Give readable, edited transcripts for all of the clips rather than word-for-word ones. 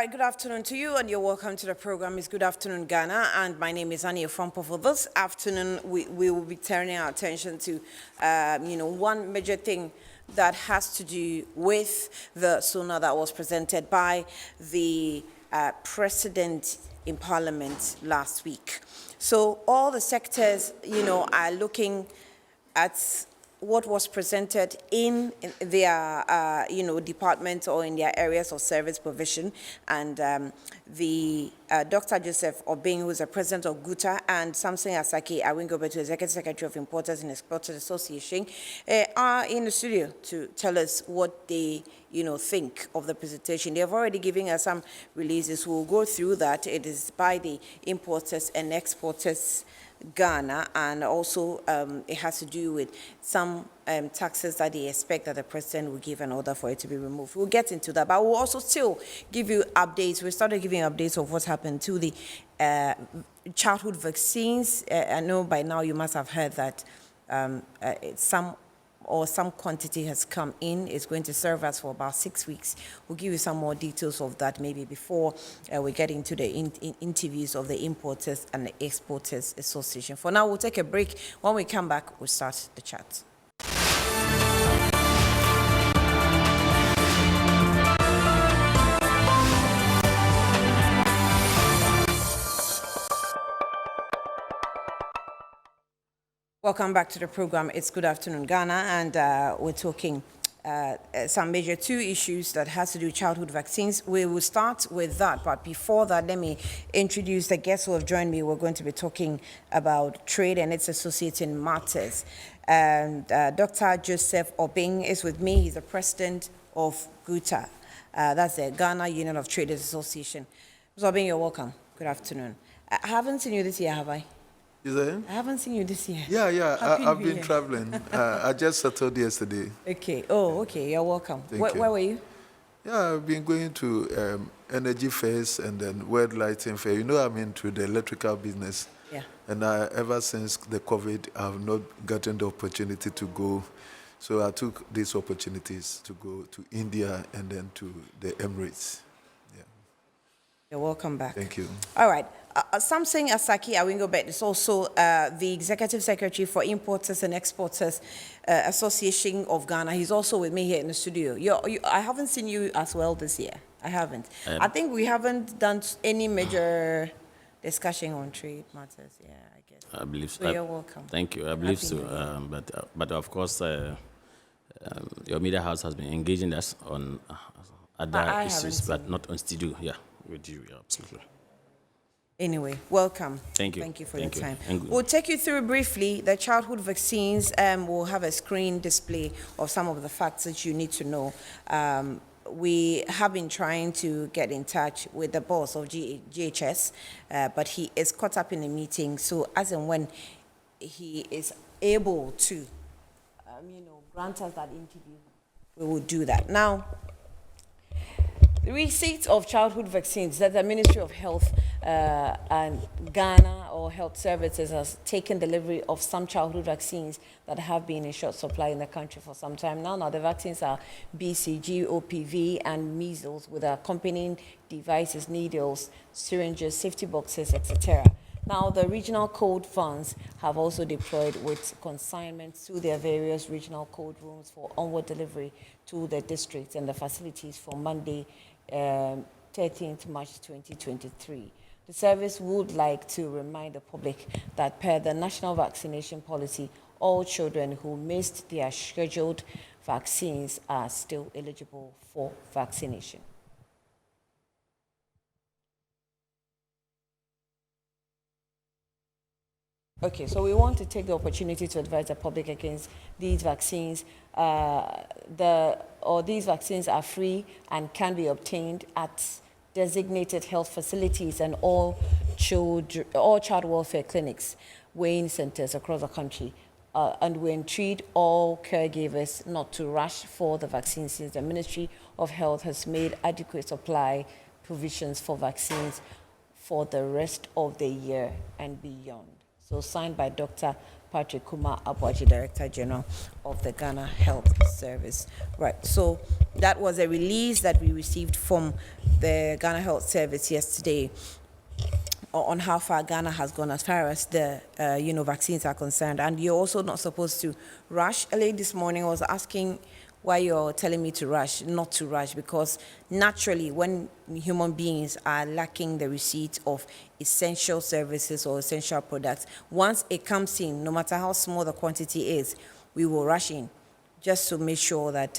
right, good afternoon to you, and you're welcome to the program. It's Good Afternoon Ghana, and my name is Annie Afampo. For this afternoon, we will be turning our attention to, one major thing that has to do with the SONA that was presented by the president in Parliament last week. So all the sectors, are looking at what was presented in their, departments or in their areas of service provision. And the Dr. Joseph Obeng, who is the president of GUTA, and Samson Asaki Awingobetu, executive secretary of Importers and Exporters Association, are in the studio to tell us what they, think of the presentation. They have already given us some releases. We'll go through that. It is by the Importers and Exporters Ghana, and also it has to do with some taxes that they expect that the president will give in order for it to be removed. We'll get into that, but we'll also still give you updates. We started giving updates of what's happened to the childhood vaccines. I know by now you must have heard that some quantity has come in. It's going to serve us for about 6 weeks. We'll give you some more details of that maybe before we get into the interviews of the Importers and the Exporters Association. For now, we'll take a break. When we come back, we'll start the chat. Welcome back to the program. It's Good Afternoon Ghana, and we're talking some major two issues that has to do with childhood vaccines. We will start with that, but before that, let me introduce the guests who have joined me. We're going to be talking about trade and its associating matters. And Dr. Joseph Obeng is with me. He's the president of GUTA. That's the Ghana Union of Traders Association. Mr. Obeng, you're welcome. Good afternoon. I haven't seen you this year, have I? Is that? I haven't seen you this year. Yeah. I've been traveling. I just settled yesterday. Okay. Oh, okay. You're welcome. Where were you? Yeah, I've been going to energy fairs and then world lighting fair. I'm into the electrical business. Yeah. And ever since the COVID, I've not gotten the opportunity to go. So I took these opportunities to go to India and then to the Emirates. Yeah. You're welcome back. Thank you. All right. Samson Asaki Awingobet is also the Executive Secretary for Importers and Exporters Association of Ghana. He's also with me here in the studio. I haven't seen you as well this year. I haven't. I think we haven't done any major discussion on trade matters. Yeah, I guess. I believe so. So you're welcome. Thank you. I believe so. But of course, your media house has been engaging us on other issues, but not on studio. Yeah, with you. Yeah, absolutely. Anyway, welcome. Thank you. Thank you for your time. And we'll take you through briefly the childhood vaccines. We'll have a screen display of some of the facts that you need to know. We have been trying to get in touch with the boss of GHS, but he is caught up in a meeting. So as and when he is able to, grant us that interview, we will do that. Now, the receipt of childhood vaccines that the Ministry of Health and Ghana or Health Services has taken delivery of some childhood vaccines that have been in short supply in the country for some time now. Now, the vaccines are BCG, OPV, and measles with accompanying devices, needles, syringes, safety boxes, etc. Now, the regional code funds have also deployed with consignments to their various regional code rooms for onward delivery to the districts and the facilities from Monday, 13th March 2023. The service would like to remind the public that per the national vaccination policy, all children who missed their scheduled vaccines are still eligible for vaccination. Okay, so we want to take the opportunity to advise the public against these vaccines. These vaccines are free and can be obtained at designated health facilities and all child welfare clinics, weighing centers across the country. And we entreat all caregivers not to rush for the vaccine, since the Ministry of Health has made adequate supply provisions for vaccines for the rest of the year and beyond. So signed by Dr. Patrick Kumar Abwaji, Director General of the Ghana Health Service. Right, so that was a release that we received from the Ghana Health Service yesterday on how far Ghana has gone as far as the vaccines are concerned. And you're also not supposed to rush. Early this morning I was asking why you're telling me to rush, not to rush, because naturally when human beings are lacking the receipt of essential services or essential products, once it comes in, no matter how small the quantity is, we will rush in just to make sure that,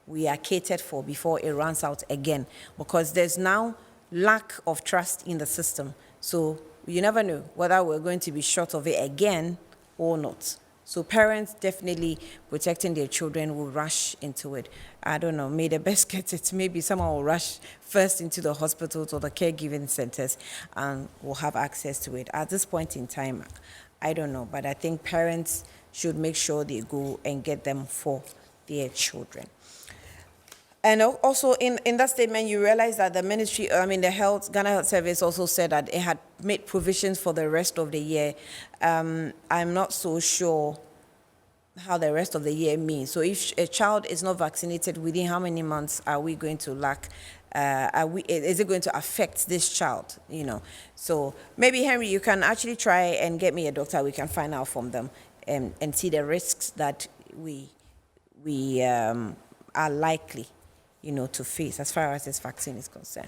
we are catered for before it runs out again, because there's now lack of trust in the system. So you never know whether we're going to be short of it again or not. So parents definitely protecting their children will rush into it. I don't know, may the best get it. Maybe someone will rush first into the hospitals or the caregiving centers and will have access to it. At this point in time, I don't know, but I think parents should make sure they go and get them for their children. And also in that statement, you realize that the ministry, Ghana Health Service also said that it had made provisions for the rest of the year. I'm not so sure how the rest of the year means. So if a child is not vaccinated, within how many months are we going to lack? Is it going to affect this child? So maybe Henry, you can actually try and get me a doctor. We can find out from them and see the risks that we are likely to face as far as this vaccine is concerned.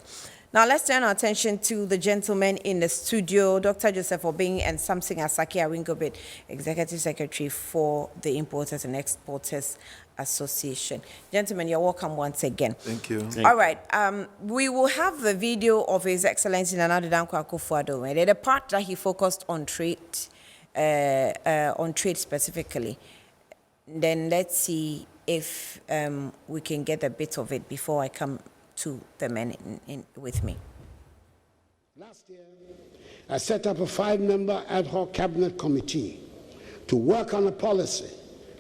Now, let's turn our attention to the gentlemen in the studio, Dr. Joseph Obeng and Samson Asake Awingobit, Executive Secretary for the Importers and Exporters Association. Gentlemen, you're welcome once again. Thank you. All right, we will have the video of His Excellency Nana Addo Dankwa Akufo-Addo, the part that he focused on trade specifically. Then let's see if we can get a bit of it before I come to the men with me. Last year, I set up a 5-member ad hoc cabinet committee to work on a policy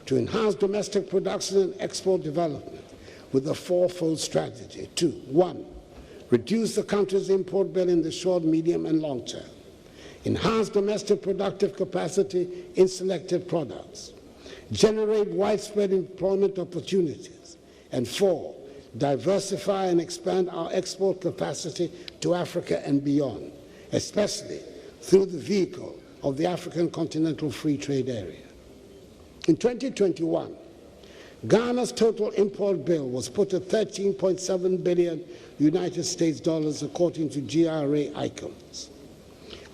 to enhance domestic production and export development with a fourfold strategy. 2, 1, reduce the country's import bill in the short, medium, and long term. Enhance domestic productive capacity in selected products. Generate widespread employment opportunities. And 4, diversify and expand our export capacity to Africa and beyond, especially through the vehicle of the African Continental Free Trade Area. In 2021, Ghana's total import bill was put at $13.7 billion United States dollars, according to GRA ICOMS.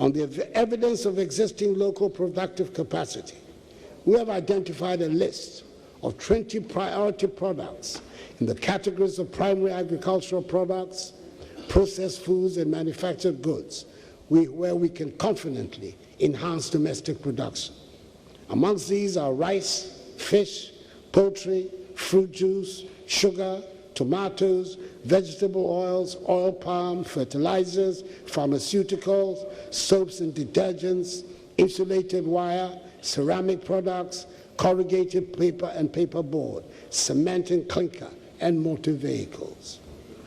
On the evidence of existing local productive capacity, we have identified a list of 20 priority products in the categories of primary agricultural products, processed foods, and manufactured goods, where we can confidently enhance domestic production. Amongst these are rice, fish, poultry, fruit juice, sugar, tomatoes, vegetable oils, oil palm, fertilizers, pharmaceuticals, soaps and detergents, insulated wire, ceramic products, corrugated paper and paperboard, cement and clinker, and motor vehicles.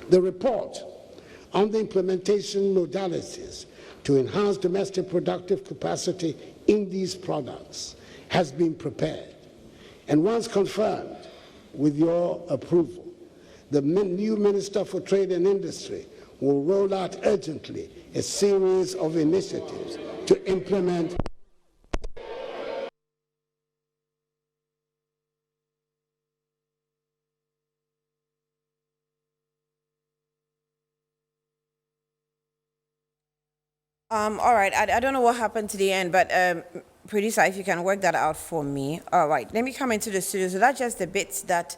The report on the implementation modalities to enhance domestic productive capacity in these products has been prepared. And once confirmed with your approval, the new Minister for Trade and Industry will roll out urgently a series of initiatives to implement all right, I don't know what happened to the end, but producer, if you can work that out for me. All right, let me come into the studio. So that's just the bits that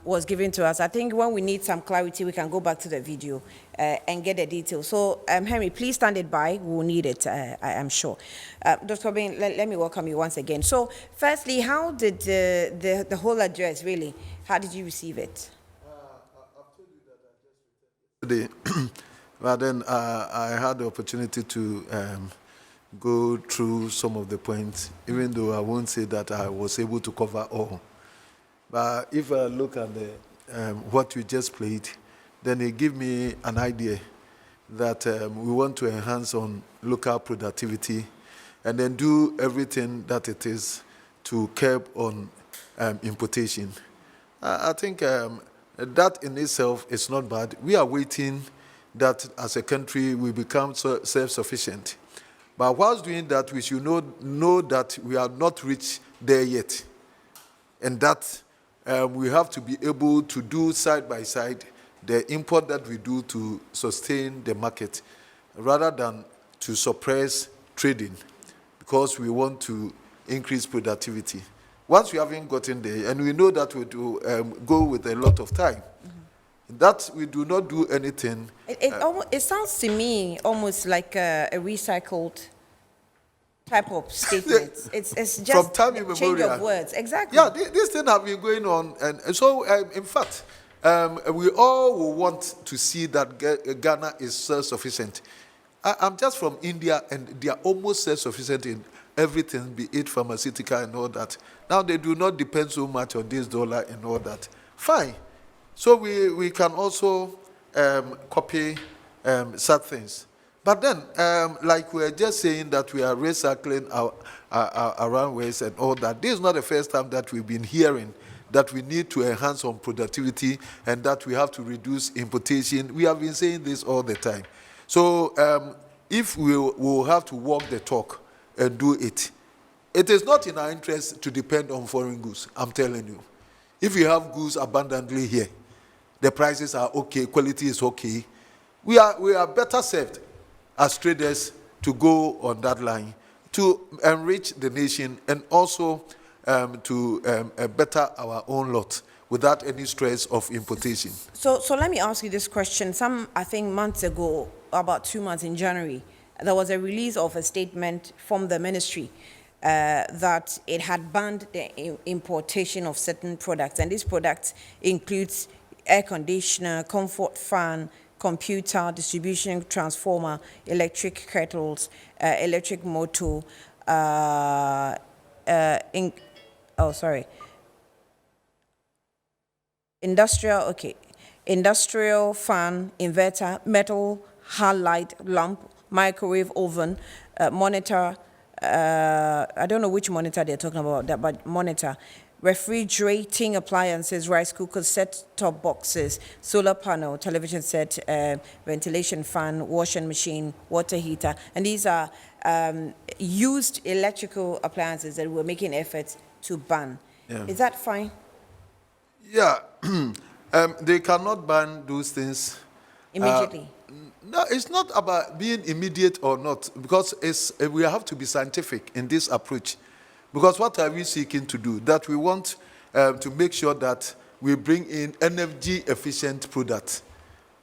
was given to us. I think when we need some clarity, we can go back to the video and get the details. So, Henry, please stand it by. We'll need it, I am sure. Dr. Obeng, let me welcome you once again. So, firstly, how did the whole address really, how did you receive it? I've told you that I just returned today. But then I had the opportunity to go through some of the points, even though I won't say that I was able to cover all. But if I look at what you just played, then it gives me an idea that we want to enhance on local productivity and then do everything that it is to curb on importation. I think that in itself is not bad. We are waiting that as a country we become self-sufficient. But whilst doing that, we should know that we are not reached there yet. And that we have to be able to do side by side the import that we do to sustain the market, rather than to suppress trading, because we want to increase productivity. Once we haven't gotten there, and we know that we do go with a lot of time, that we do not do anything. It sounds to me almost like a recycled type of statement. It's just From time a change immemorial. of words. Exactly. Yeah, this thing have been going on, and so in fact, we all will want to see that Ghana is self-sufficient. I'm just from India, and they are almost self-sufficient in everything, be it pharmaceutical and all that. Now they do not depend so much on this dollar and all that. Fine. So we can also copy such things. But then, like we are just saying that we are recycling our runways and all that, this is not the first time that we've been hearing that we need to enhance on productivity and that we have to reduce importation. We have been saying this all the time. So if we will have to walk the talk and do it, it is not in our interest to depend on foreign goods, I'm telling you. If you have goods abundantly here, the prices are okay, quality is okay, we are better served as traders to go on that line to enrich the nation and also to better our own lot without any stress of importation. So let me ask you this question. I think months ago, about 2 months in January, there was a release of a statement from the ministry that it had banned the importation of certain products, and these products includes air conditioner, comfort fan, computer, distribution transformer, electric kettles, electric motor, industrial fan, inverter, metal halide lamp, microwave oven, monitor, I don't know which monitor they're talking about, but monitor, refrigerating appliances, rice cookers, set-top boxes, solar panel, television set, ventilation fan, washing machine, water heater. And these are used electrical appliances that we're making efforts to ban. Yeah. Is that fine? Yeah, they cannot ban those things Immediately? No, it's not about being immediate or not, because we have to be scientific in this approach. Because what are we seeking to do? That we want to make sure that we bring in energy-efficient products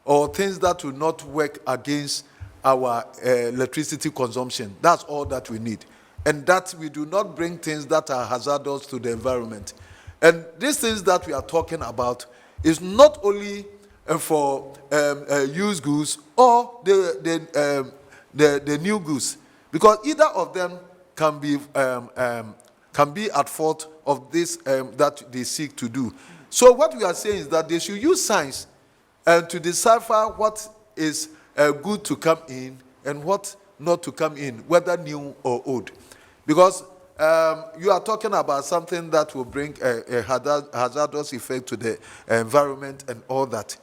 or things that will not work against our electricity consumption. That's all that we need. And that we do not bring things that are hazardous to the environment. And these things that we are talking about is not only for used goods or the new goods, because either of them can be at fault of this that they seek to do. So what we are saying is that they should use science to decipher what is good to come in and what not to come in, whether new or old. Because you are talking about something that will bring a hazardous effect to the environment and all that.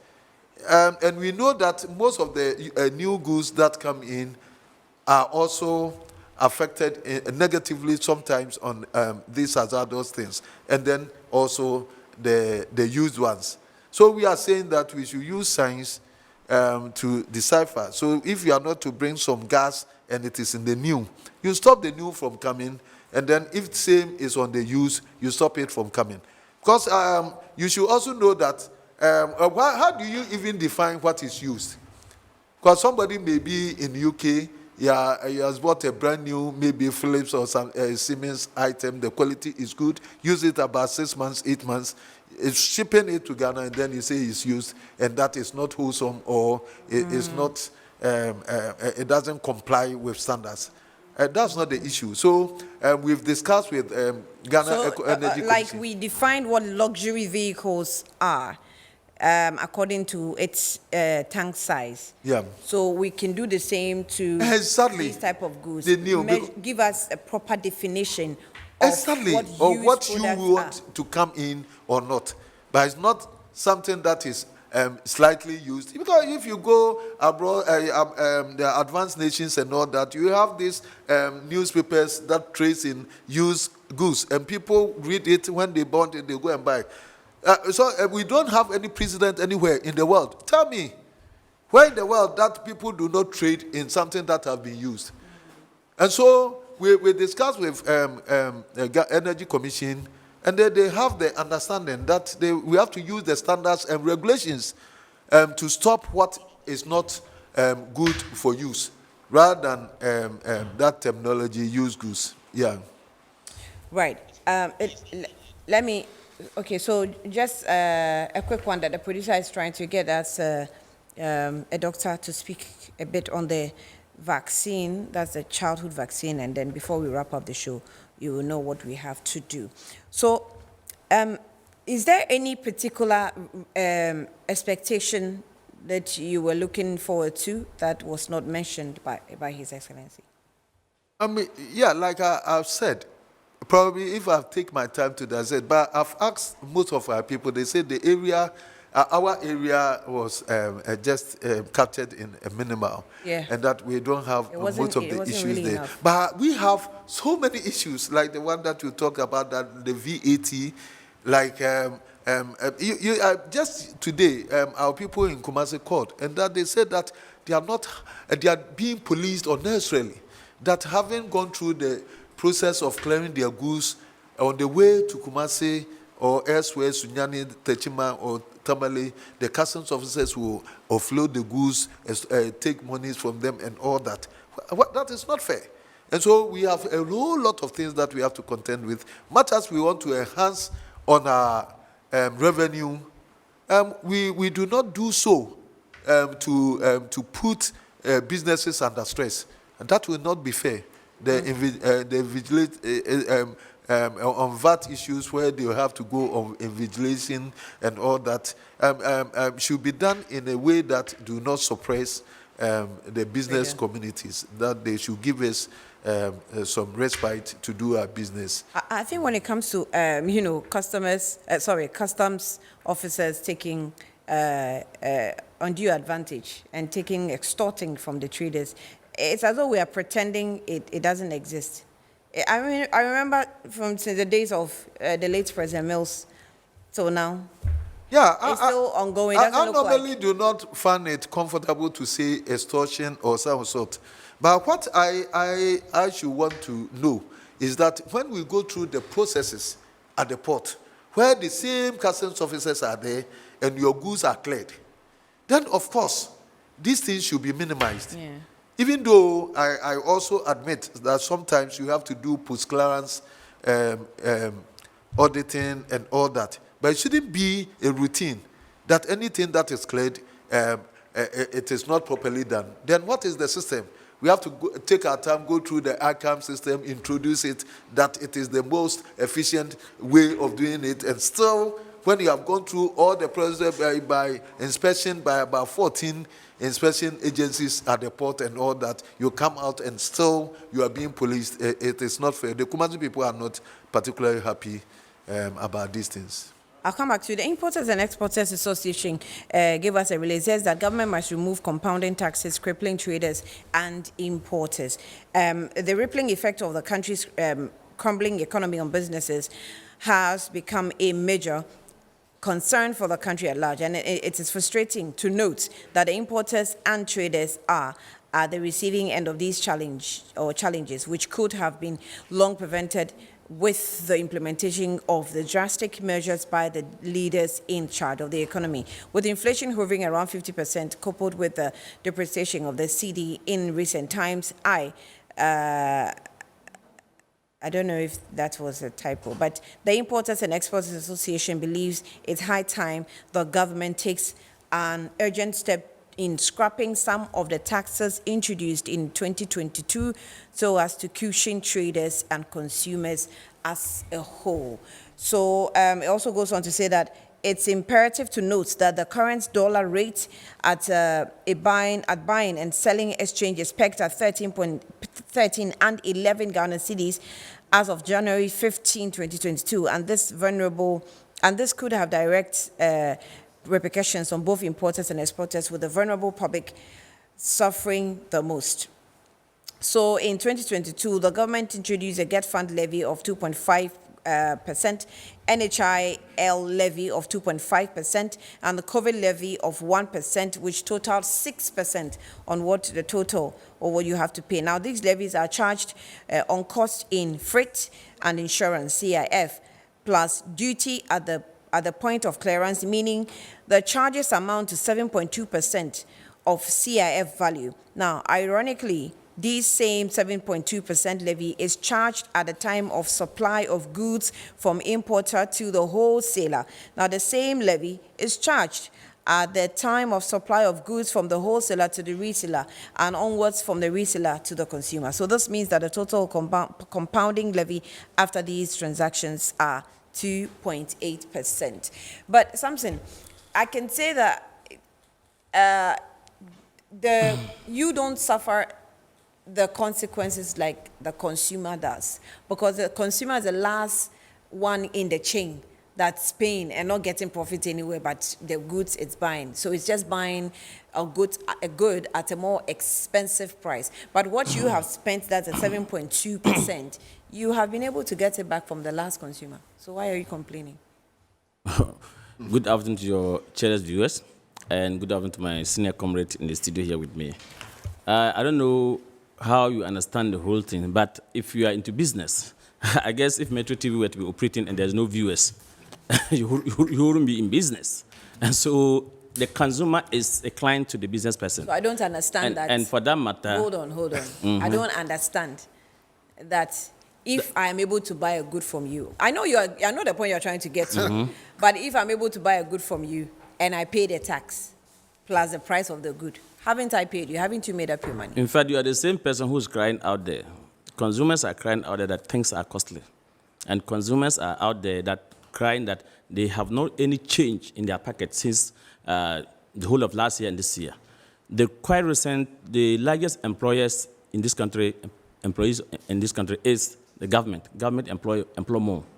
And we know that most of the new goods that come in are also affected negatively sometimes on these hazardous things, and then also the used ones. So we are saying that we should use science to decipher. So if you are not to bring some gas and it is in the new, you stop the new from coming, and then if the same is on the used, you stop it from coming. Because you should also know that how do you even define what is used? Because somebody may be in UK, he has bought a brand new, maybe Philips or some Siemens item, the quality is good, use it about 6 months, 8 months, it's shipping it to Ghana, and then you say it's used, and that is not wholesome, or it is not, it doesn't comply with standards. That's not the issue. So we've discussed with Ghana Energy like Commission. we defined what luxury vehicles are. according to its tank size. Yeah. So we can do the same to Exactly. these type of goods. They knew, because- Give us a proper definition of Exactly, what or used what you products want are. to come in or not. But it's not something that is slightly used. Because if you go abroad, the advanced nations and all that, you have these newspapers that trace in used goods, and people read it when they bought it, they go and buy. So we don't have any precedent anywhere in the world. Tell me, where in the world that people do not trade in something that have been used? And so we discussed with Energy Commission, and they have the understanding that we have to use the standards and regulations to stop what is not good for use, rather than that terminology, used goods. Yeah. Right. Let me. Okay. So just a quick one that the producer is trying to get us a doctor to speak a bit on the vaccine. That's the childhood vaccine, and then before we wrap up the show, you will know what we have to do. So, is there any particular expectation that you were looking forward to that was not mentioned by His Excellency? I mean, yeah, like I've said, probably if I take my time to dissect, but I've asked most of our people, they say the area, our area was just captured in a minimal, Yeah. and that we don't have most of the issues really there. enough. But we have so many issues, like the one that you talk about, that the VAT, like just today, our people in Kumasi called, and that they said that they are not, they are being policed unnecessarily, that having gone through the process of clearing their goods on the way to Kumasi or elsewhere, Sunyani, Techima, or Tamale, the customs officers will offload the goods, take monies from them, and all that. That is not fair. And so we have a whole lot of things that we have to contend with. Much as we want to enhance on our revenue, we do not do so to put businesses under stress, and that will not be fair. The vigilate on VAT issues where they have to go on invigilation and all that should be done in a way that do not suppress the business communities. That they should give us some respite to do our business. I think when it comes to customs officers taking undue advantage and extorting from the traders, it's as though we are pretending it doesn't exist. I mean, I remember since the days of the late President Mills till now. Yeah, It's still ongoing. I Doesn't look normally like. do not find it comfortable to say extortion or some sort. But what I should want to know is that when we go through the processes at the port, where the same customs officers are there and your goods are cleared, then of course, these things should be minimized. Yeah. Even though I also admit that sometimes you have to do post-clearance auditing and all that. But it shouldn't be a routine that anything that is cleared, it is not properly done. Then what is the system? We have to take our time, go through the ICAM system, introduce it, that it is the most efficient way of doing it. And still, when you have gone through all the process by inspection by about 14 inspection agencies at the port and all that, you come out and still you are being policed. It is not fair. The Kumasi people are not particularly happy about these things. I'll come back to you. The Importers and Exporters Association gave us a release. It says that government must remove compounding taxes crippling traders and importers. The rippling effect of the country's crumbling economy on businesses has become a major concern for the country at large, and it is frustrating to note that the importers and traders are at the receiving end of these challenges, which could have been long prevented with the implementation of the drastic measures by the leaders in charge of the economy. With inflation hovering around 50%, coupled with the depreciation of the cedi in recent times, I don't know if that was a typo, but the Importers and Exporters Association believes it's high time the government takes an urgent step in scrapping some of the taxes introduced in 2022 so as to cushion traders and consumers as a whole. So it also goes on to say that it's imperative to note that the current dollar rate at buying and selling exchange is pegged at 13 and 11 Ghana cedis as of January 15, 2022, and this could have direct repercussions on both importers and exporters, with the vulnerable public suffering the most. So in 2022, the government introduced a Get Fund levy of 2.5%, NHIL levy of 2.5%, and the COVID levy of 1%, which totaled 6% on what the total or what you have to pay. Now, these levies are charged on cost in freight and insurance, CIF, plus duty at the point of clearance, meaning the charges amount to 7.2% of CIF value. Now, ironically, this same 7.2% levy is charged at the time of supply of goods from importer to the wholesaler. Now, the same levy is charged at the time of supply of goods from the wholesaler to the retailer and onwards from the reseller to the consumer. So this means that the total compounding levy after these transactions are 2.8%. But Samson, I can say that you don't suffer the consequences like the consumer does, because the consumer is the last one in the chain that's paying and not getting profit anywhere but the goods it's buying. So it's just buying a good at a more expensive price. But what you have spent, that's at 7.2%, you have been able to get it back from the last consumer. So why are you complaining? Good afternoon to your cherished viewers, and good afternoon to my senior comrade in the studio here with me. I don't know how you understand the whole thing, but if you are into business, I guess if Metro TV were to be operating and there's no viewers, you wouldn't be in business. And so the consumer is a client to the business person. So I don't understand that. And for that matter... Hold on. I don't understand that if I am able to buy a good from you, I know the point you're trying to get to, but if I'm able to buy a good from you and I pay the tax plus the price of the good, haven't I paid you? Haven't you made up your money? In fact, you are the same person who's crying out there. Consumers are crying out there that things are costly. And consumers are out there that crying that they have not any change in their pocket since the whole of last year and this year. The quite recent, the largest employees in this country is the government. Government employer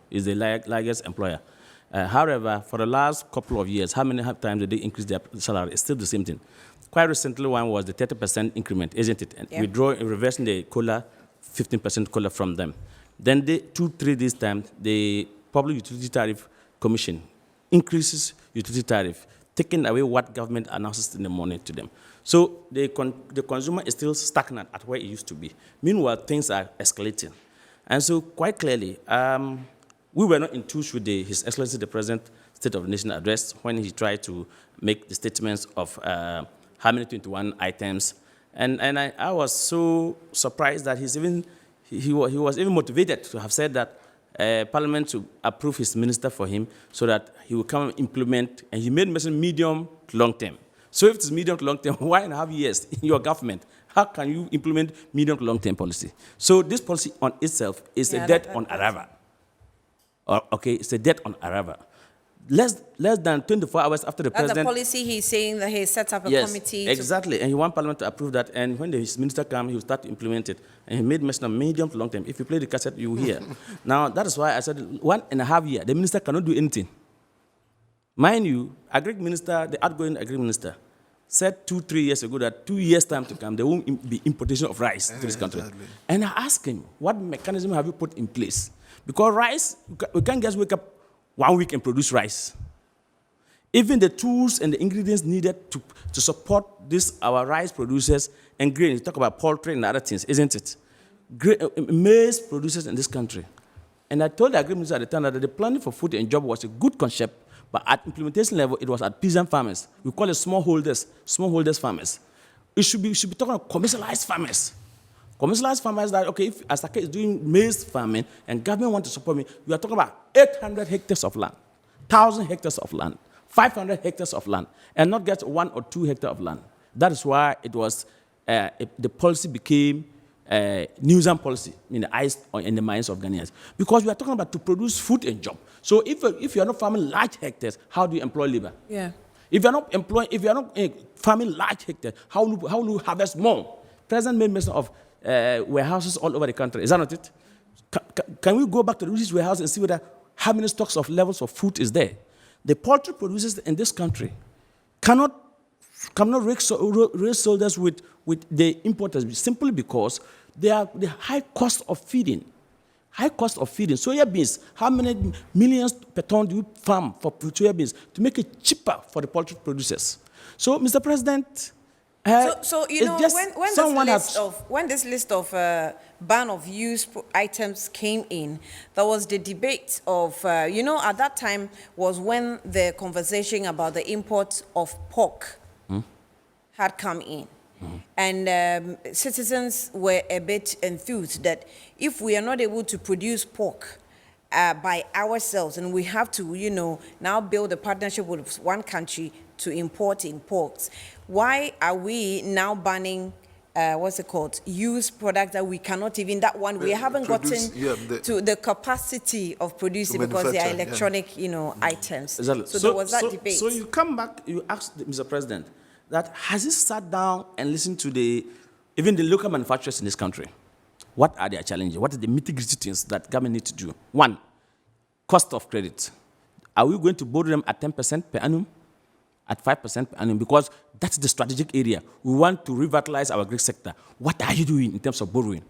is the largest employer. However, for the last couple of years, how many times did they increase their salary? It's still the same thing. Quite recently, one was the 30% increment, isn't it? And reversing the COLA, 15% COLA from them. Then 2-3 days time, the Public Utility Tariff Commission increases utility tariff, taking away what government announces in the morning to them. So the consumer is still stagnant at where it used to be. Meanwhile, things are escalating. And so quite clearly, we were not in touch with His Excellency the President State of the Nation address when he tried to make the statements of how many 21 items. And I was so surprised that he was even motivated to have said that Parliament to approve his minister for him so that he will come and implement, and he made mention medium to long term. So if it's medium to long term, 1.5 years in your government, how can you implement medium to long term policy? So this policy on itself is a debt on arrival. Okay, it's a debt on arrival. Less than 24 hours after the president... That's the policy he's saying that he set up a committee. Yes, exactly. And he wants Parliament to approve that. And when his minister comes, he will start to implement it. And he made mention of medium to long term. If you play the cassette, you will hear. Now, that is why I said 1.5 years, the minister cannot do anything. Mind you, Agri Minister, the outgoing Agri Minister, said 2-3 years ago that 2 years' time to come, there won't be importation of rice to this country. Exactly. And I asked him, what mechanism have you put in place? Because rice, we can't just wake up 1 week and produce rice. Even the tools and the ingredients needed to support our rice producers and grain, you talk about poultry and other things, isn't it? Maize producers in this country. And I told the Agri Minister at the time that the planning for food and job was a good concept, but at implementation level, it was at peasant farmers. We call it smallholders farmers. We should be talking about commercialized farmers. Commercialized farmers that, okay, if Asake is doing maize farming and government wants to support me, we are talking about 800 hectares of land, 1,000 hectares of land, 500 hectares of land, and not get 1 or 2 hectares of land. That is why it was, the policy became nuisance policy in the eyes or in the minds of Ghanaians. Because we are talking about to produce food and job. So if you are not farming large hectares, how do you employ labor? Yeah. If you are not farming large hectares, how will you harvest more? President made mention of warehouses all over the country. Is that not it? Can we go back to these warehouses and see whether how many stocks of levels of food is there? The poultry producers in this country cannot raise shoulders with the importers simply because they are the high cost of feeding. High cost of feeding. Soya beans, how many millions per ton do you farm for soya beans to make it cheaper for the poultry producers? So, Mr. President, So you know, when this list of ban of used items came in, there was the debate of, at that time was when the conversation about the import of pork had come in. And citizens were a bit enthused that if we are not able to produce pork by ourselves and we have to, now build a partnership with one country to import in porks, why are we now banning, used products that we cannot even, we haven't gotten to the capacity of producing because they are electronic, items. Exactly. So there was that debate. So you come back, you ask Mr. President, that has he sat down and listened to even the local manufacturers in this country? What are their challenges? What are the mitigating things that government need to do? One, cost of credit. Are we going to borrow them at 10% per annum? At 5% per annum? Because that's the strategic area. We want to revitalize our agri sector. What are you doing in terms of borrowing?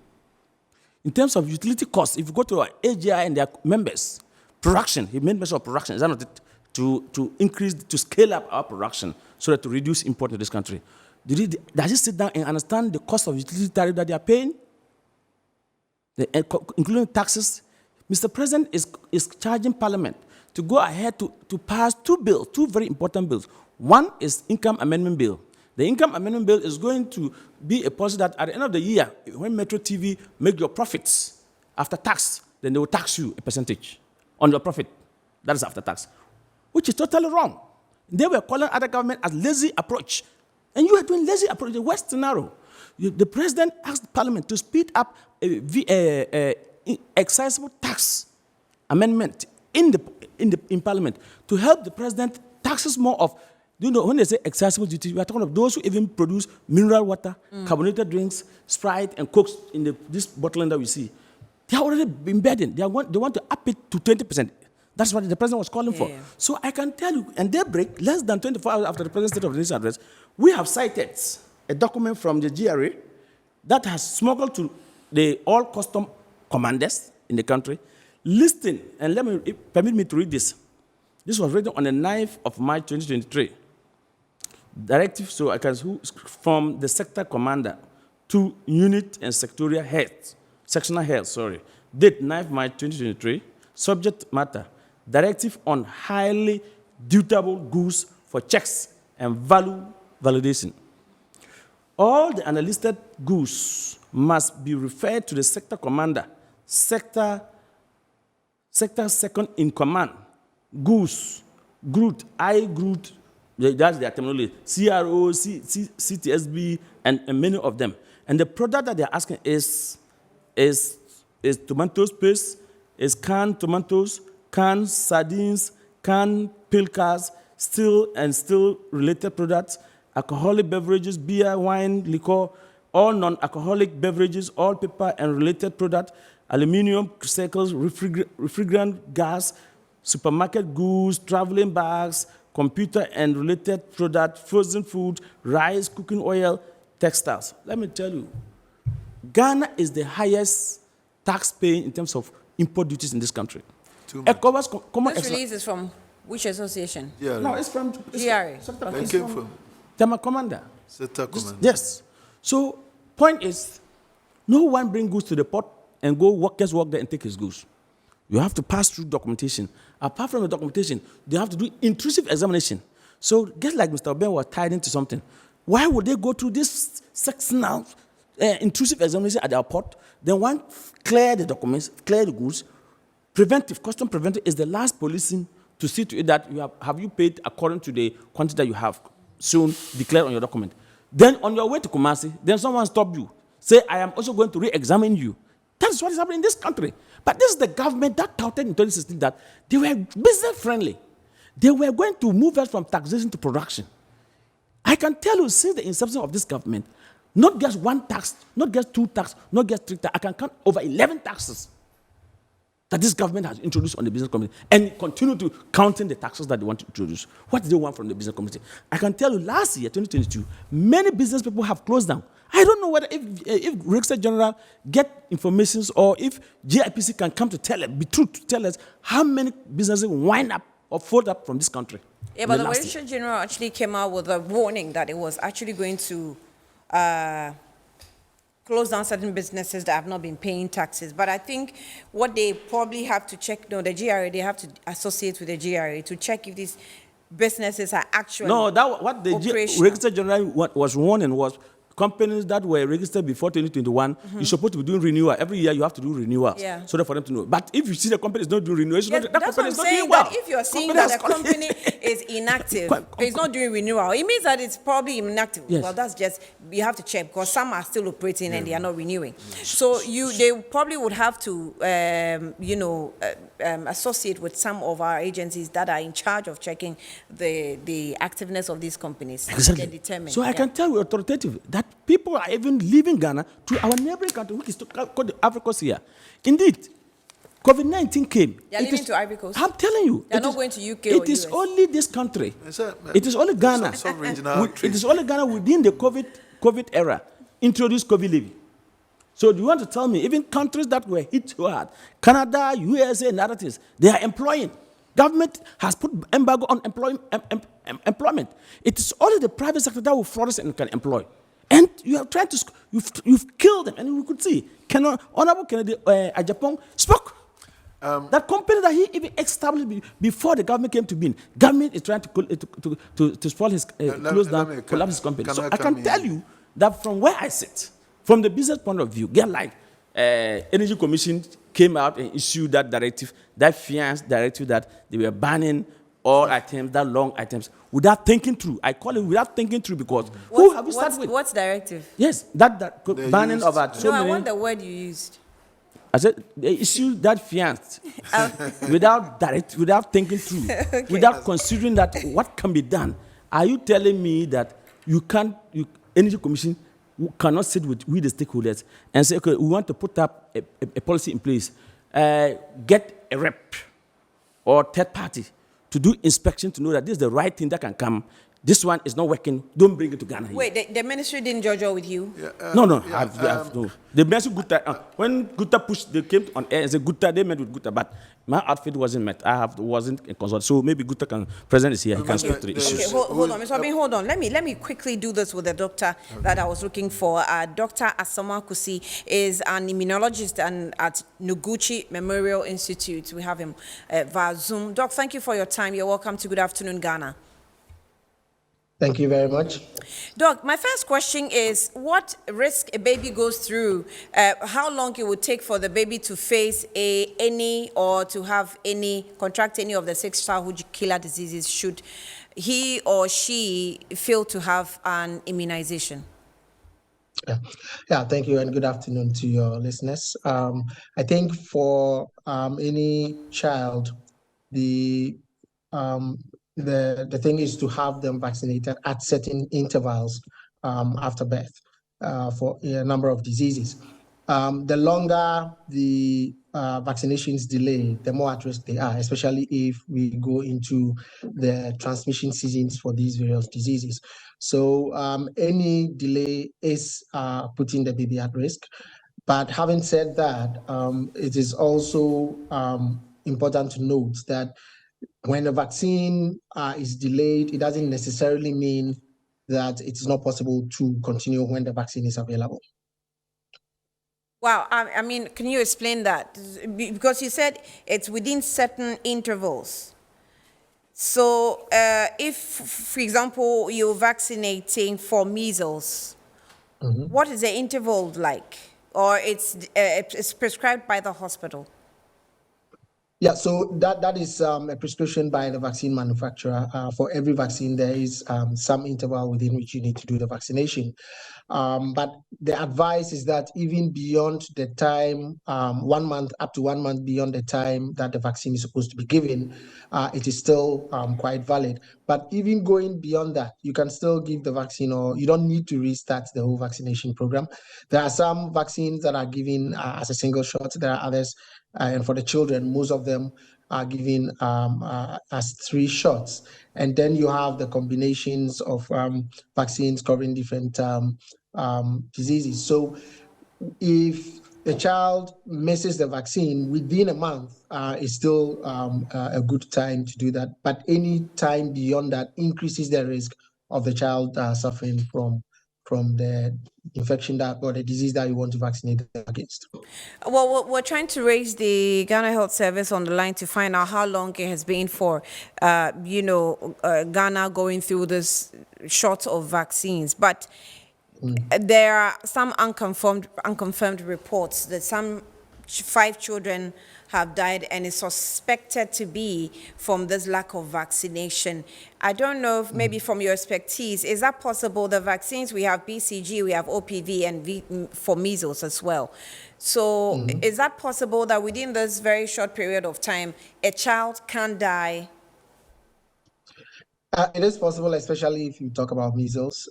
In terms of utility costs, if you go to our AGI and their members, production, he made mention of production, is that not it? To increase, to scale up our production so that to reduce import to this country. Does he sit down and understand the cost of utility tariff that they are paying? Including taxes? Mr. President is charging Parliament to go ahead to pass two very important bills. One is income amendment bill. The income amendment bill is going to be a policy that at the end of the year, when Metro TV make your profits after tax, then they will tax you a percentage on your profit. That is after tax, which is totally wrong. They were calling other government as lazy approach. And you are doing lazy approach. The worst scenario. The president asked Parliament to speed up excise tax amendment in Parliament to help the president taxes more of, when they say accessible duty, we are talking of those who even produce mineral water, carbonated drinks, Sprite, and Cokes in this bottling that we see. They are already embedded. They want to up it to 20%. That's what the president was calling for. So I can tell you, and daybreak, less than 24 hours after the president's State of the Nation address, we have cited a document from the GRA that has smuggled to all custom commanders in the country, listing, and permit me to read this. This was written on the 9th of March 2023. Directive, from the sector commander to unit and sectorial heads, sectional heads, date 9th March 2023, subject matter, directive on highly dutable goods for checks and value validation. All the unlisted goods must be referred to the sector commander, sector second in command, goods, that's their terminology, CRO, CTSB, and many of them. And the product that they're asking is tomato paste, is canned tomatoes, canned sardines, canned pilcars, still-related products, alcoholic beverages, beer, wine, liquor, all non-alcoholic beverages, all paper and related products, aluminum circles, refrigerant gas, supermarket goods, traveling bags, computer and related products, frozen food, rice, cooking oil, textiles. Let me tell you, Ghana is the highest tax paying in terms of import duties in this country. This release is from which association? Yeah, no, it's from GRA. It came from Tema Commander. Sector Commander. Yes. So, point is, no one bring goods to the port and work there and take his goods. You have to pass through documentation. Apart from the documentation, they have to do intrusive examination. So, just like Mr. Ben was tied into something, why would they go through this sectional intrusive examination at the port? Then one clear the documents, clear the goods. Custom preventive is the last policing to see to it that have you paid according to the quantity that you have soon declared on your document. Then on your way to Kumasi, then someone stopped you. say, I am also going to re-examine you. That is what is happening in this country. But this is the government that touted in 2016 that they were business friendly. They were going to move us from taxation to production. I can tell you, since the inception of this government, not just one tax, not just two taxes, not just three taxes, I can count over 11 taxes that this government has introduced on the business community and continue to counting the taxes that they want to introduce. What do they want from the business community? I can tell you, last year, 2022, many business people have closed down. I don't know whether if Registrar General get informations or if GIPC can come to tell us, be true to tell us how many businesses wind up or fold up from this country. Yeah, but the Registrar General actually came out with a warning that it was actually going to close down certain businesses that have not been paying taxes. But I think what they probably have to check, no, the GRA, they have to associate with the GRA to check if these businesses are actually what the Registrar General was warning was companies that were registered before 2021, you're supposed to be doing renewal. Every year you have to do renewals. Yeah. So that for them to know. But if you see the company is not doing renewal, Yeah, that that's company what is I'm not saying, doing well. that if you're seeing that the company is inactive, it's not doing renewal, it means that it's probably inactive. Yes. Well, that's just, you have to check, because some are still operating and they are not renewing. So they probably would have to, associate with some of our agencies that are in charge of checking the activeness of these companies. Exactly. They determine. So I can tell you authoritatively that people are even leaving Ghana to our neighboring country, which is called the Ivory Coast here. Indeed, COVID-19 came. They are leaving to Ivory Coast? I'm telling you. They are not going to UK It or is US. only this country. Sir, It is only Ghana. It It is only Ghana within the COVID era introduced COVID levy. So do you want to tell me even countries that were hit so hard, Canada, USA, and other things, they are employing. Government has put embargo on employment. It is only the private sector that will flourish and can employ. And you are trying to, you've killed them. And we could see, Honorable Kennedy Agyapong spoke. That company that he even established before the government came to being, government is trying to spoil his, close down, collapse his company. So I can tell you that from where I sit, from the business point of view, Energy Commission came out and issued that directive, that finance directive that they were banning all items, that long items, without thinking through. I call it without thinking through because who have you started with? What's directive? Yes, that banning of so No, many. I want the word you used. I said they issued that fiance without thinking through, without considering that what can be done. Are you telling me that Energy Commission cannot sit with the stakeholders and say, okay, we want to put up a policy in place, get a rep or third party to do inspection to know that this is the right thing that can come. This one is not working. Don't bring it to Ghana. Wait, the ministry didn't judge with you? No. No. The ministry Gutta, when Gutta pushed, they came on air and said Gutta, they met with Gutta, but my outfit wasn't met. Wasn't consulted. So maybe Gutta President is here. He can speak to the issue. Okay, hold on, Mr. Obin, hold on. Let me quickly do this with the doctor that I was looking for. Dr. Asamoah Kosi is an immunologist at Noguchi Memorial Institute. We have him via Zoom. Doc, thank you for your time. You're welcome to Good Afternoon, Ghana. Thank you very much. Doc, my first question is, what risk a baby goes through, how long it would take for the baby to face any or to have contract any of the 6 childhood killer diseases should he or she fail to have an immunization? Yeah, thank you, and good afternoon to your listeners. I think for any child, the thing is to have them vaccinated at certain intervals after birth for a number of diseases. The longer the vaccinations delay, the more at risk they are, especially if we go into the transmission seasons for these various diseases. So any delay is putting the baby at risk. But having said that, it is also important to note that when a vaccine is delayed, it doesn't necessarily mean that it's not possible to continue when the vaccine is available. Wow, I mean, can you explain that? Because you said it's within certain intervals. So if, for example, you're vaccinating for measles, what is the interval like? Or it's prescribed by the hospital? Yeah, so that is a prescription by the vaccine manufacturer. For every vaccine, there is some interval within which you need to do the vaccination. But the advice is that even beyond the time, 1 month, up to 1 month beyond the time that the vaccine is supposed to be given, it is still quite valid. But even going beyond that, you can still give the vaccine, or you don't need to restart the whole vaccination program. There are some vaccines that are given as a single shot. There are others, and for the children, most of them are given as 3 shots. And then you have the combinations of vaccines covering different diseases. So if the child misses the vaccine within a month, is still a good time to do that. But any time beyond that increases the risk of the child suffering from the infection that or the disease that you want to vaccinate them against. Well, we're trying to raise the Ghana Health Service on the line to find out how long it has been for, Ghana going through this short of vaccines. But there are some unconfirmed reports that some 5 children have died, and it's suspected to be from this lack of vaccination. I don't know if maybe from your expertise, is that possible? The vaccines, we have BCG, we have OPV, and for measles as well. So is that possible that within this very short period of time, a child can die? It is possible, especially if you talk about measles.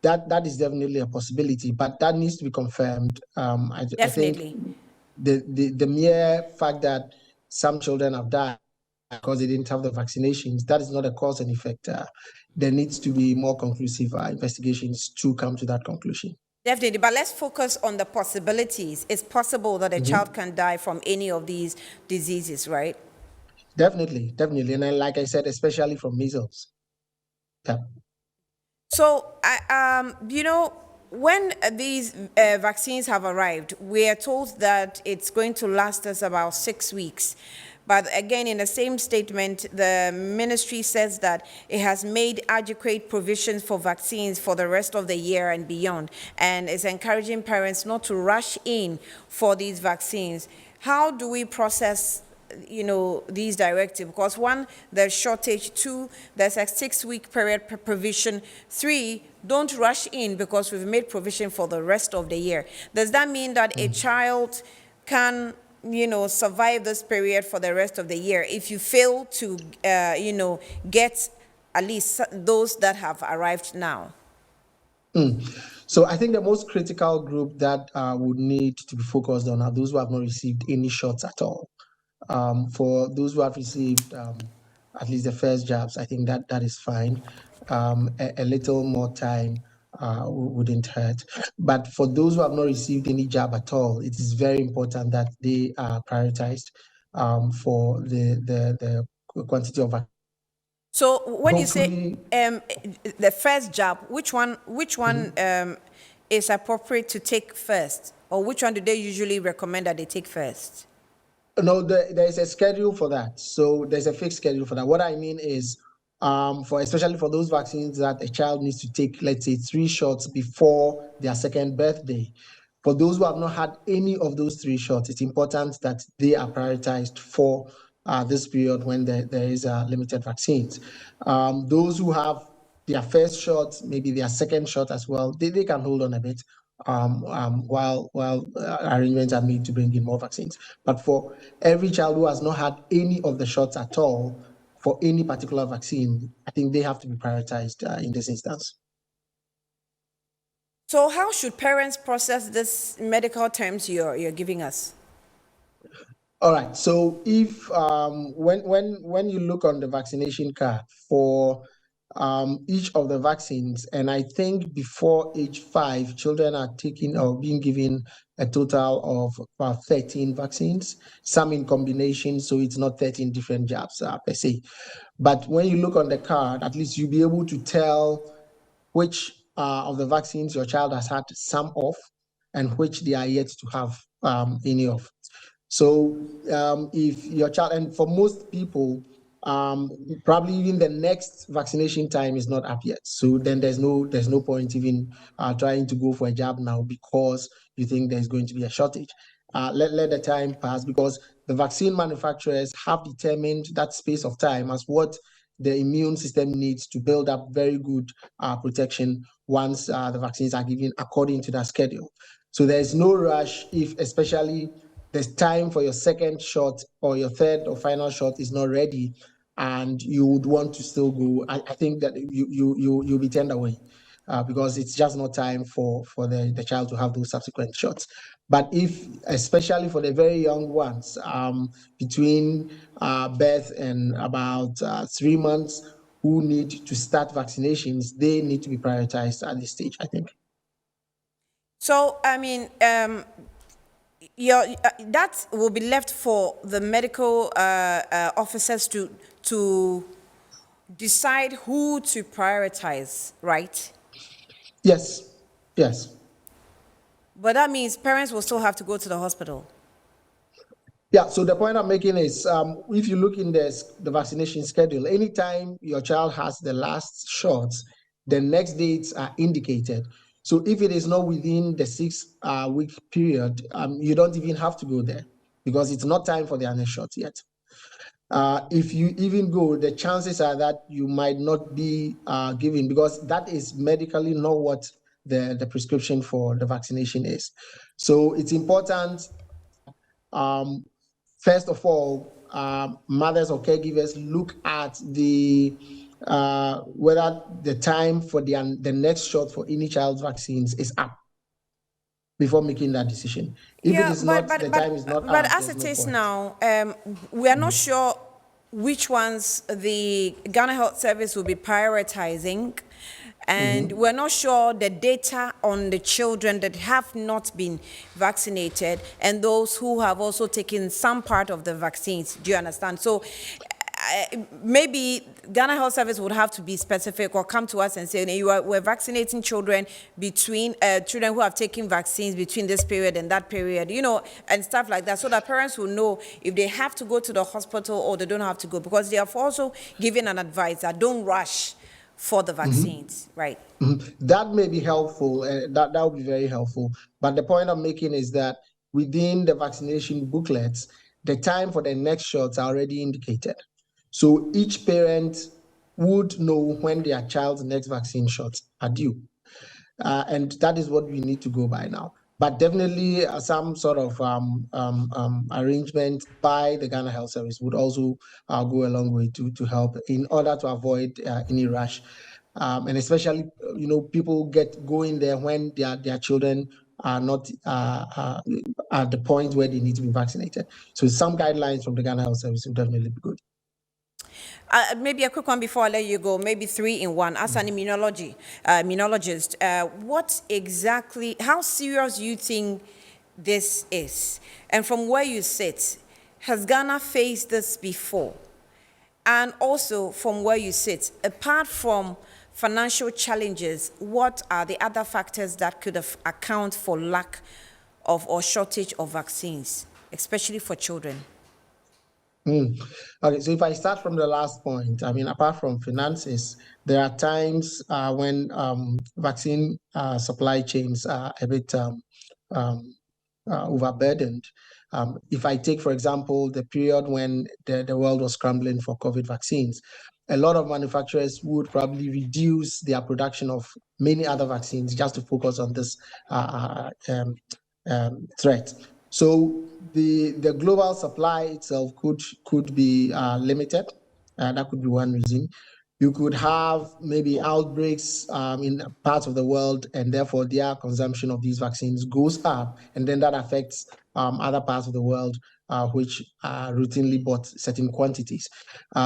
That is definitely a possibility, but that needs to be confirmed. I think Definitely. the mere fact that some children have died because they didn't have the vaccinations, that is not a cause and effect. There needs to be more conclusive investigations to come to that conclusion. Definitely, but let's focus on the possibilities. It's possible that a child can die from any of these diseases, right? Definitely. And then, like I said, especially from measles. Yeah. So, when these vaccines have arrived, we are told that it's going to last us about 6 weeks. But again, in the same statement, the ministry says that it has made adequate provisions for vaccines for the rest of the year and beyond, and is encouraging parents not to rush in for these vaccines. How do we process these directives? Because 1, there's shortage. 2, there's a 6-week period provision. 3, don't rush in because we've made provision for the rest of the year. Does that mean that a child can, survive this period for the rest of the year if you fail to, get at least those that have arrived now? So I think the most critical group that would need to be focused on are those who have not received any shots at all. For those who have received at least the first jabs, I think that is fine. A little more time wouldn't hurt. But for those who have not received any jab at all, it is very important that they are prioritized for the quantity of vaccine. So when you say the first jab, which one is appropriate to take first, or which one do they usually recommend that they take first? No, there is a schedule for that. So there's a fixed schedule for that. What I mean is, especially for those vaccines that a child needs to take, let's say 3 shots before their 2nd birthday. For those who have not had any of those 3 shots, it's important that they are prioritized for this period when there is limited vaccines. Those who have their first shot, maybe their 2nd shot as well, they can hold on a bit while arrangements are made to bring in more vaccines. But for every child who has not had any of the shots at all for any particular vaccine, I think they have to be prioritized in this instance. So how should parents process this medical terms you're giving us? All right. So if when you look on the vaccination card for each of the vaccines, and I think before age 5, children are taking or being given a total of about 13 vaccines, some in combination, so it's not 13 different jabs per se. But when you look on the card, at least you'll be able to tell which of the vaccines your child has had some of and which they are yet to have any of. So if your child, and for most people, probably even the next vaccination time is not up yet. So then there's no point even trying to go for a jab now because you think there's going to be a shortage. let the time pass, because the vaccine manufacturers have determined that space of time as what the immune system needs to build up very good protection once the vaccines are given according to that schedule. So there's no rush if, especially, there's time for your second shot or your third or final shot is not ready, and you would want to still go. I think that you'll be turned away. Because it's just not time for the child to have those subsequent shots. But if, especially for the very young ones, between birth and about 3 months, who need to start vaccinations, they need to be prioritized at this stage, I think. So, I mean, that will be left for the medical officers to decide who to prioritize, right? Yes, yes. But that means parents will still have to go to the hospital. Yeah, so the point I'm making is, if you look in the vaccination schedule, anytime your child has the last shots, the next dates are indicated. So if it is not within the 6-week period, you don't even have to go there, because it's not time for the next shot yet. If you even go, the chances are that you might not be given, because that is medically not what the prescription for the vaccination is. So it's important, first of all, mothers or caregivers look at the whether the time for the next shot for any child's vaccines is up before making that decision. If it is not, the time is not up. But as it is now, we are not sure which ones the Ghana Health Service will be prioritizing, and we're not sure the data on the children that have not been vaccinated and those who have also taken some part of the vaccines. Do you understand? So maybe Ghana Health Service would have to be specific or come to us and say, we're vaccinating children between children who have taken vaccines between this period and that period, and stuff like that, so that parents will know if they have to go to the hospital or they don't have to go, because they have also given an advice that don't rush for the vaccines, right? That may be helpful. That would be very helpful. But the point I'm making is that within the vaccination booklets, the time for the next shots are already indicated. So each parent would know when their child's next vaccine shots are due. And that is what we need to go by now. But definitely some sort of arrangement by the Ghana Health Service would also go a long way to help in order to avoid any rush. And especially, people get going there when their children are not at the point where they need to be vaccinated. So some guidelines from the Ghana Health Service would definitely be good. Maybe a quick one before I let you go, maybe 3 in 1. As an immunologist, how serious do you think this is? And from where you sit, has Ghana faced this before? And also from where you sit, apart from financial challenges, what are the other factors that could account for lack of or shortage of vaccines, especially for children? Okay, so if I start from the last point, apart from finances, there are times when vaccine supply chains are a bit overburdened. If I take, for example, the period when the world was scrambling for COVID vaccines, a lot of manufacturers would probably reduce their production of many other vaccines just to focus on this threat. So the global supply itself could be limited. That could be one reason. You could have maybe outbreaks in parts of the world, and therefore their consumption of these vaccines goes up, and then that affects other parts of the world which routinely bought certain quantities.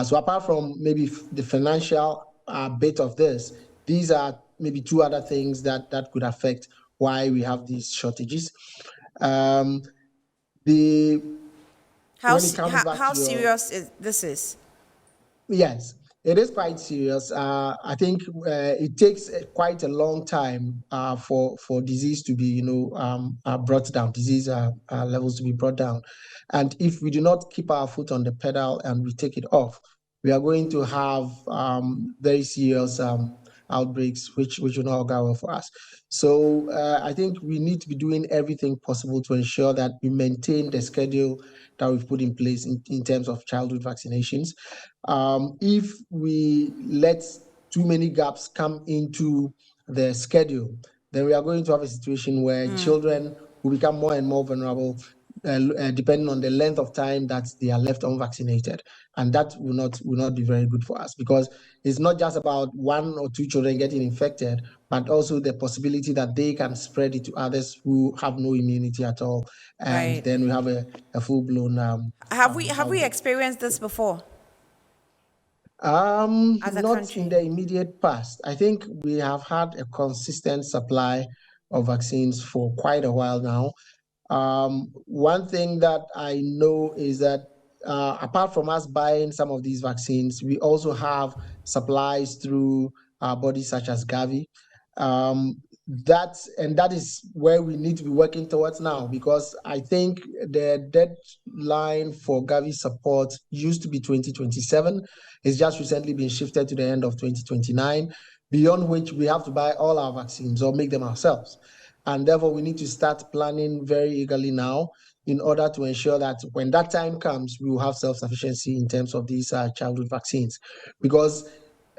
So apart from maybe the financial bit of this, these are maybe 2 other things that could affect why we have these shortages. How serious is this? Yes, it is quite serious. I think it takes quite a long time for disease to be, brought down, disease levels to be brought down. And if we do not keep our foot on the pedal and we take it off, we are going to have very serious outbreaks, which will not go well for us. So I think we need to be doing everything possible to ensure that we maintain the schedule that we've put in place in terms of childhood vaccinations. If we let too many gaps come into the schedule, then we are going to have a situation where children will become more and more vulnerable, depending on the length of time that they are left unvaccinated, and that will not be very good for us, because it's not just about 1 or 2 children getting infected, but also the possibility that they can spread it to others who have no immunity at all, and Right. then we have a full-blown. Have we experienced this before? As a Not country? in the immediate past. I think we have had a consistent supply of vaccines for quite a while now. One thing that I know is that apart from us buying some of these vaccines, we also have supplies through bodies such as Gavi. That is where we need to be working towards now, because I think the deadline for Gavi support used to be 2027. It's just recently been shifted to the end of 2029, beyond which we have to buy all our vaccines or make them ourselves. And therefore, we need to start planning very eagerly now in order to ensure that when that time comes, we will have self-sufficiency in terms of these childhood vaccines. Because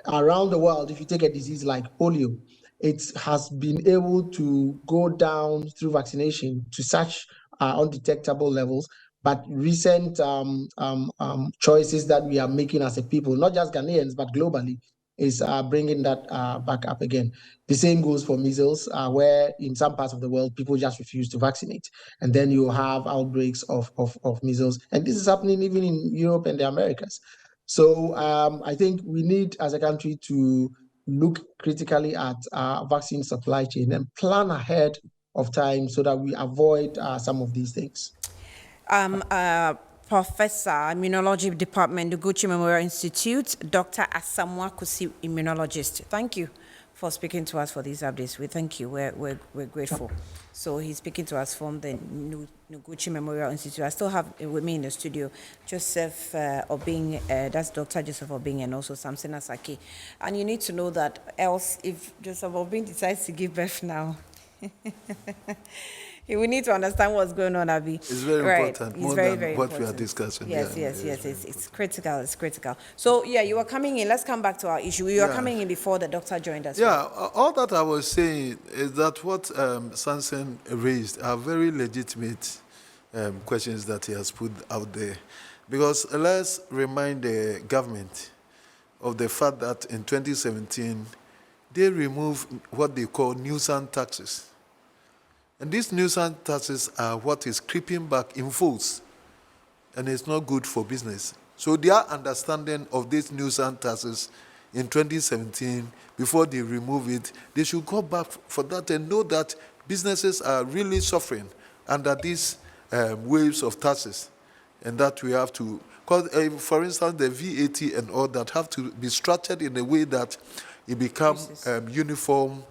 around the world, if you take a disease like polio, it has been able to go down through vaccination to such undetectable levels. But recent choices that we are making as a people, not just Ghanaians, but globally, is bringing that back up again. The same goes for measles, where in some parts of the world, people just refuse to vaccinate. And then you have outbreaks of measles. And this is happening even in Europe and the Americas. So I think we need, as a country, to look critically at our vaccine supply chain and plan ahead of time so that we avoid some of these things. Professor, Immunology Department, Noguchi Memorial Institute, Dr. Asamoah Kosi, immunologist. Thank you for speaking to us for these updates. We thank you. We're grateful. So he's speaking to us from the Noguchi Memorial Institute. I still have with me in the studio Joseph Obing, that's Dr. Joseph Obing, and also Samson Asaki. And you need to know that else, if Joseph Obing decides to give birth now, we need to understand what's going on, Abi. It's very important, It's more very, than very what we are important. discussing. Yes, Yeah, yes. It's critical. It's critical. So, yeah, you were coming in. Let's come back to our issue. You were coming in before the doctor joined us. Yeah, all that I was saying is that what Sanson raised are very legitimate questions that he has put out there. Because let's remind the government of the fact that in 2017, they removed what they call nuisance taxes. And these nuisance taxes are what is creeping back in force, and it's not good for business. So their understanding of these nuisance taxes in 2017, before they remove it, they should go back for that and know that businesses are really suffering under these waves of taxes, and that we have to, for instance, the VAT and all that have to be structured in a way that it becomes uniform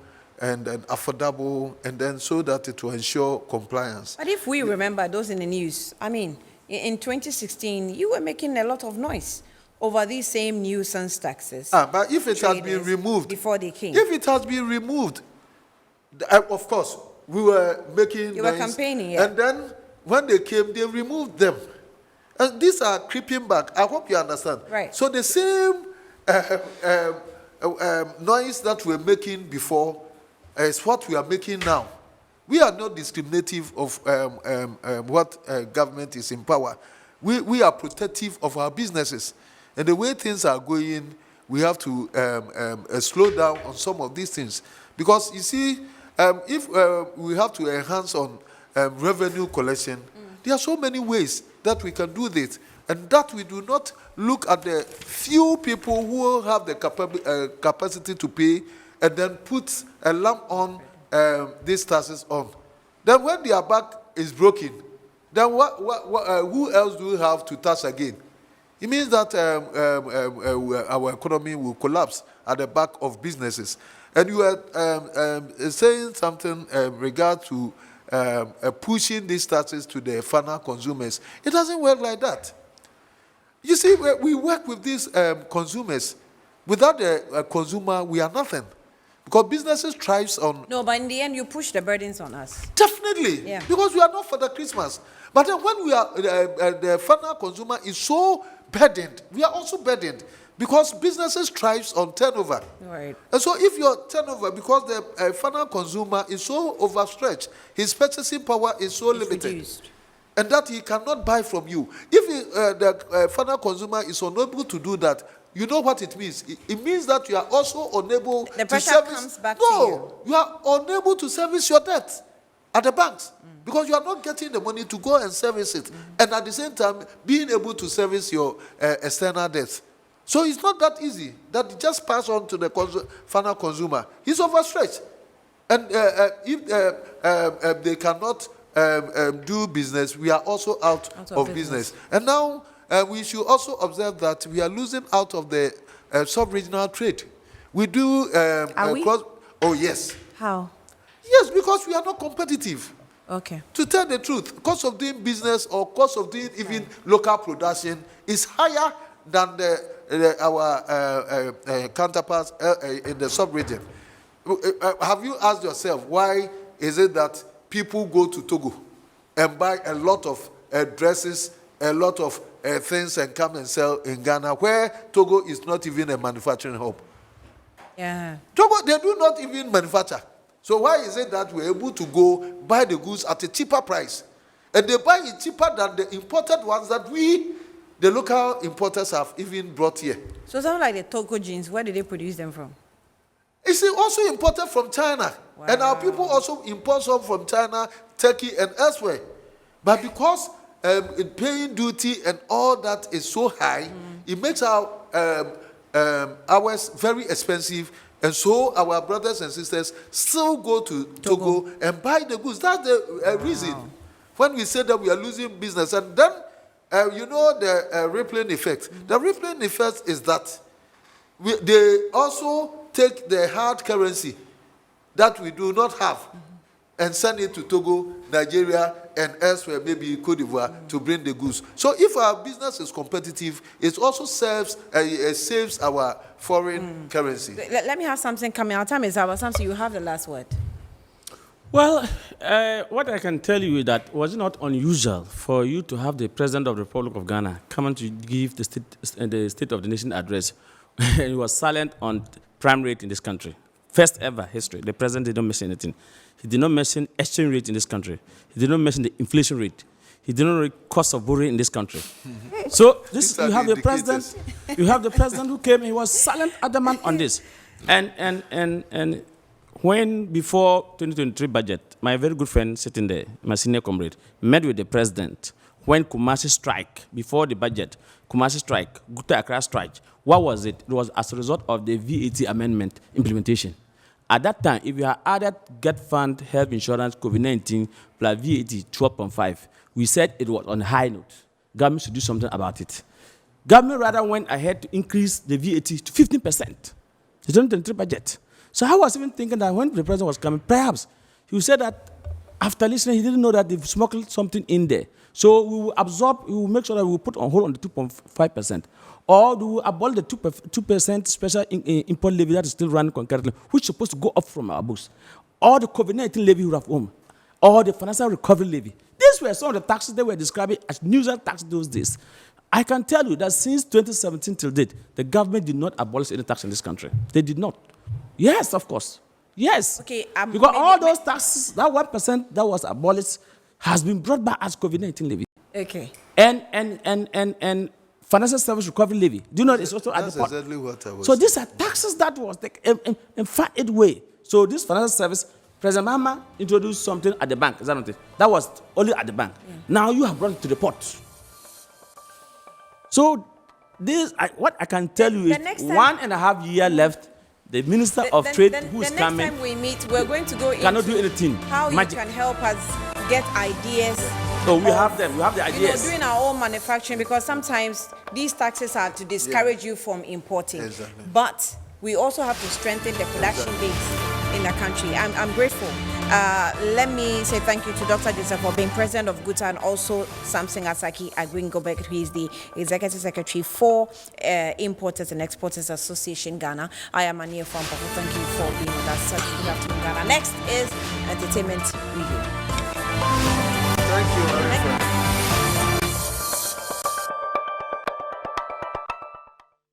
and affordable, and then so that it will ensure compliance. But if we remember those in the news, I mean, in 2016, you were making a lot of noise over these same nuisance taxes. But if it has been removed, before they came, if it has been removed, of course, we were making you were noise, campaigning, yeah. and then when they came, they removed them. And these are creeping back. I hope you understand. Right. So the same noise that we're making before is what we are making now. We are not discriminative of what government is in power. We are protective of our businesses. And the way things are going, we have to slow down on some of these things. Because you see, if we have to enhance on revenue collection, there are so many ways that we can do this. And that we do not look at the few people who have the capacity to pay and then put a lump on these taxes on. Then when their back is broken, then who else do we have to tax again? It means that our economy will collapse at the back of businesses. And you are saying something regard to pushing these taxes to the final consumers. It doesn't work like that. You see, we work with these consumers. Without the consumer, we are nothing. Because businesses thrives on No, but in the end, you push the burdens on us. definitely Yeah. because we are not for the Christmas. But then when we are the final consumer is so burdened, we are also burdened because businesses thrives on turnover. Right. And so if your turnover, because the final consumer is so overstretched, his purchasing power is so limited. Reduced. And that he cannot buy from you. If the final consumer is unable to do that, you know what it means? It means that you are also unable The to pressure service. comes back No, to you are unable to service your debt at the banks because you are not getting the money to go and service it, and at the same time being able to service your external debts. So it's not that easy that you just pass on to the final consumer. He's overstretched, and if they cannot do business, we are also out of business. And now we should also observe that we are losing out of the sub-regional trade. We do Are we? Oh yes, How? yes, because we are not competitive. Okay. To tell the truth, cost of doing business or cost of doing even local production is higher than our counterparts in the sub-region. Have you asked yourself why is it that people go to Togo and buy a lot of dresses, a lot of things and come and sell in Ghana, where Togo is not even a manufacturing hub? Yeah. Togo, they do not even manufacture. So why is it that we're able to go buy the goods at a cheaper price? And they buy it cheaper than the imported ones that the local importers, have even brought here. So something like the Togo jeans, where did they produce them from? It's also imported from China. And our people also import some from China, Turkey, and elsewhere. But because paying duty and all that is so high, it makes our ours very expensive. And so our brothers and sisters still go to Togo and buy the goods. That's the reason. When we say that we are losing business. And then, you know the rippling effect. The rippling effect is that they also take the hard currency that we do not have and send it to Togo, Nigeria, and elsewhere, maybe Cote d'Ivoire, to bring the goods. So if our business is competitive, it also saves our foreign currency. Let me have something coming. Our time is up. Something, you have the last word. Well, what I can tell you is that was it not unusual for you to have the President of the Republic of Ghana coming to give the State of the Nation address, and he was silent on prime rate in this country. First ever history, the President did not mention anything. He did not mention exchange rate in this country. He did not mention the inflation rate. He did not mention cost of borrowing in this country. So this, you have the president. You have the president who came. He was silent, adamant on this, and when before 2023 budget, my very good friend sitting there, my senior comrade, met with the president when Kumasi strike, before the budget, Kumasi strike, Guta Accra strike. What was it? It was as a result of the VAT amendment implementation. At that time, if you had added Get Fund, health insurance, COVID-19, plus VAT 12.5, we said it was on a high note. Government should do something about it. Government rather went ahead to increase the VAT to 15%. The 2023 budget. So I was even thinking that when the president was coming, perhaps he said that after listening, he didn't know that they've smuggled something in there. So we will absorb, we will make sure that we will put on hold on the 2.5%. Or we will abolish the 2% special import levy that is still running concurrently, which is supposed to go up from our books. Or the COVID-19 levy we have home. Or the financial recovery levy. These were some of the taxes they were describing as usual tax those days. I can tell you that since 2017 till date, the government did not abolish any tax in this country. They did not. Yes, of course. Yes. Okay, because all those taxes, that 1% that was abolished, has been brought back as COVID-19 levy. Okay. And financial service recovery levy. Do you know it's also at the point? That's exactly what I was So these are taxes that was in fact it way. So this financial service, President Mahama introduced something at the bank. Is that not it? That was only at the bank. Yeah. Now you have brought it to the port. So this, what I can tell you is 1.5 years left. The Minister of Trade, who is coming, the next time we meet, we're going to go into cannot do anything. How you can help us get ideas. So we have them. We have the ideas. Doing our own manufacturing, because sometimes these taxes are to discourage you from importing. Exactly. But we also have to strengthen the production base in the country. I'm grateful. Let me say thank you to Dr. Joseph for being president of GUTA, and also Samson Asaki Agwingobek, who is the executive secretary for Importers and Exporters Association Ghana. I am Ania Fampo. Thank you for being with us. Good afternoon, Ghana. Next is entertainment review. Thank you, Arifa.